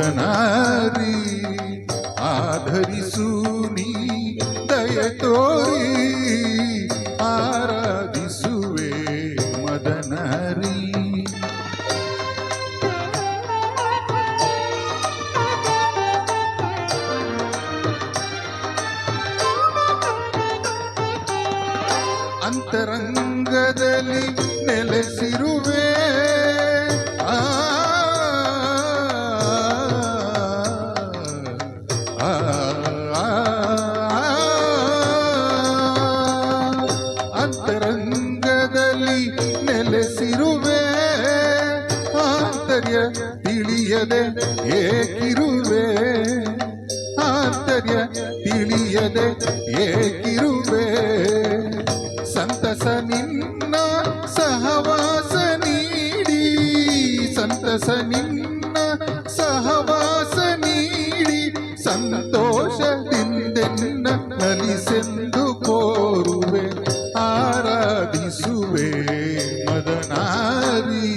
ಮದನಾರಿ ಆಧರಿಸು ನೀ ದಯ ತೋರಿ ಆರಾಧಿಸುವೆ ಮದನಾರಿ. ಅಂತರಂಗದಲ್ಲಿ ನೆಲೆಸಿರುವೆ ಅಂತರಂಗದಲ್ಲಿ ನೆಲೆಸಿರುವೆ ಆಂತರ್ಯ ತಿಳಿಯದೆ ಏಕಿರುವೆ ಆಂತರ್ಯ ತಿಳಿಯದೆ ಏಕಿರುವೆ ಸಂತಸ ನಿನ್ನ ಸಹವಾಸ ನೀಡಿ ಸಂತಸ ನಿನ್ನ ಸಹವಾಸ ನೀಡಿ ಸಂತೋಷದಿಂದೆನ್ನ ನಲಿಸೆಂದು ಕೋರುವೆ ಆರಾಧಿಸುವೆ ಮದನಾರಿ.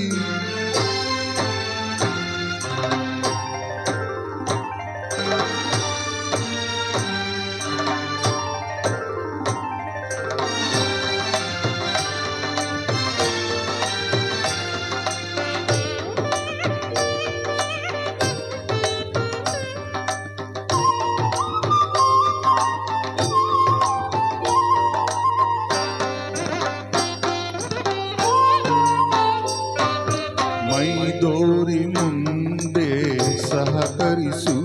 ಮೈದೋರಿ ಮುಂದೆ ಸಹಕರಿಸು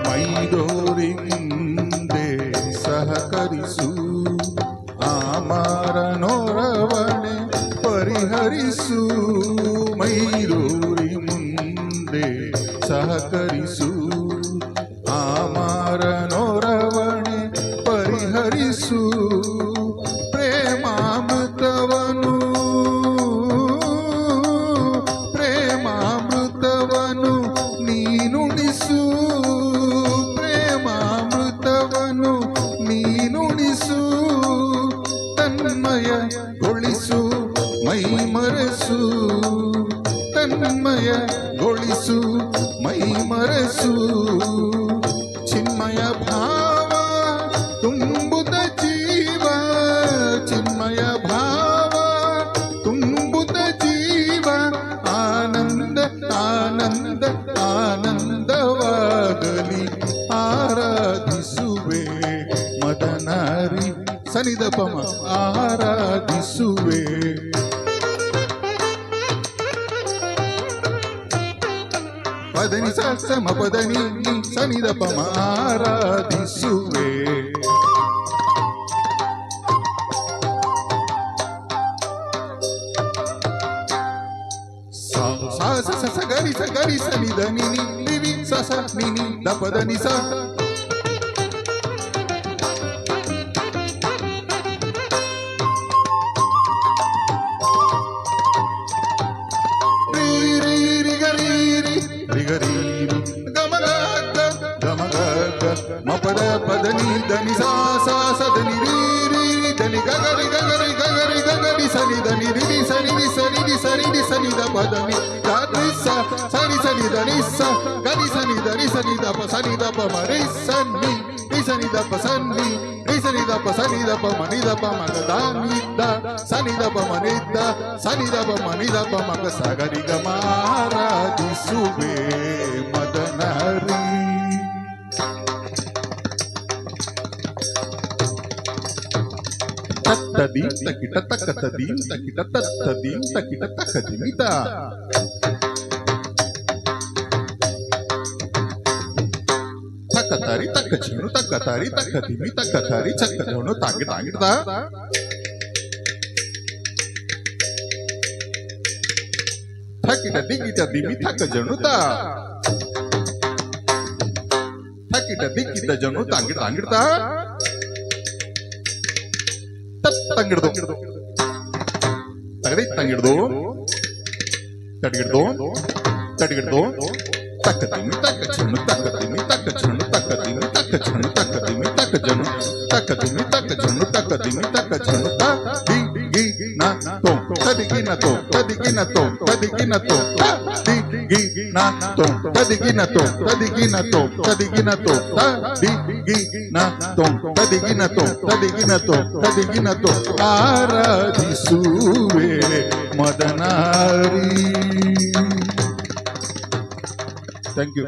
ಮೈದೋರಿ ಮುಂದೆ ಸಹಕರಿಸು ಆಮಾರನೋರವಣೆ ಪರಿಹರಿಸು ಮೈದೋರಿ ಮುಂದೆ ಸಹಕರಿಸು ಆಮಾರನೋರವಣೆ ಪರಿಹರಿಸು ಪ್ರೇಮಾಮೃತವನು ಪ್ರೇಮಾಮೃತವನು ನೀನುಣಿಸು ಪ್ರೇಮಾಮೃತವನು ನೀನುಣಿಸು ತನ್ಮಯಗೊಳಿಸು ಮೈ ಮರೆಸು ತನ್ಮಯಗೊಳಿಸು ಮೈ ಮರೆಸು ಚಿನ್ಮಯ ಭಾವ ತುಂಬುತ್ತ ಜೀವ ಚಿನ್ಮಯ ಭಾವ ತುಂಬುತ್ತ ಜೀವ ಆನಂದ ಆನಂದ ಆನಂದವಾಗಲಿ ಆರಾಧಿಸುವೆ ಮದನಾರಿ ಸನಿದಪಮ ಆರಾಧಿಸುವೆ. ಪದನಿ ಸಮ ಪದನಿ ಸನಿದಪಮ ಆರಾಧಿಸುವೆ. ಸ ಗರಿ ಸನಿ ದ ನಿನಿ ನಿನಿ ಸ ನಿನಿ ದ ಪದ ನಿ ಸ ರಿ ಗರಿ ಗಮಗ ಗಮಗ ಮ ಪದ ಪದನಿ ಧನಿ ಸ ಧನಿ ರೀ ಧನಿ ಗಗರಿ ಗಗರಿ ಗಗರಿ ಗಗರಿ ಸನಿ ಧನಿ ರಿ ಸನಿ ಸನಿ ದ ಪದನಿ ಸನಿ ಸನಿ ಧನಿ ಸ ಗರಿ ಸನಿ ಧನಿ ಸನಿ ದ ಪ ಸನಿ ದ ಪ ಮ ರಿ ಸನಿ ದ ಪ ಸನಿ ರಿ ಸನಿ ದ ಪ ಸನಿ ದ ಪ ಮ ನಿ ದ ಪ ಮ ಗ ದ ನಿ ದ ಸನಿ ದ ಪ ಮ ನಿ ದ ಸನಿ ದ ಪ ಮ ನಿ ದ ಪ ಮ ಗ ಸ ಗರಿ ಗ ಮ ಆರಾಧಿಸುವೆ ಮದನಾರಿ. ತತ್ತದೀಂ ತಕಿಟ ತಕ್ಕತದೀಂ ತಕಿಟ ತತ್ತದೀಂ ತಕಿಟ ತಕ್ಕದಿಮಿತ ತಕ್ಕತಾರಿ ತಕ್ಕಚೀನು ತಕ್ಕತಾರಿ ತಕ್ಕದಿಮಿ ತಕ್ಕತಾರಿ ಚಕ್ಕದವನು ತಾಗಿಡ್ದ ಥಕಿಟ ದಿಗಿಟ ದಿಮಿ ಥಕ್ಕ ಜಣುತ ಥಕಿಟ ದಿಗಿಟ ಜಣು ತಾಗಿಡ್ದ ತಂಗಿಡ್ದು ತಗಡಿ ತಂಗಿಡ್ದು ತಡಗಿಡ್ದು ತಡಗಿಡ್ದು ತಕ್ಕದಿಮಿ ತಕ್ಕ ಜಣು ತಕ್ಕದಿಮಿ ತಕ್ಕ ಜಣು ತಕ್ಕದಿಮಿ ತಕ್ಕ ಜಣು ತಕ್ಕದಿಮಿ ತಕ್ಕ ಜಣು ತಕ್ಕದಿಮಿ ತಕ್ಕ ಜಣು ತಕ್ಕದಿಮಿ ತಕ್ಕ ಜಣು ತ ದಿ ಗಿ ನ ತೋ ತ ತದಿಗಿನ ತೋ ತದಿಗಿನ ತೋ ತದಿಗಿನ ತೋ ತದಿಗಿನ ತೋ ತದಿಗಿನ ತೋ ತದಿಗಿನ ತೋ ತದಿಗಿನ ತೋ ತದಿಗಿನ ತೋ ತದಿಗಿನ ತೋ ತದಿಗಿನ ತೋ ತದಿಗಿನ ತೋ ಆರಾಧಿಸುವೆ ಮದನಾರಿ. Thank you.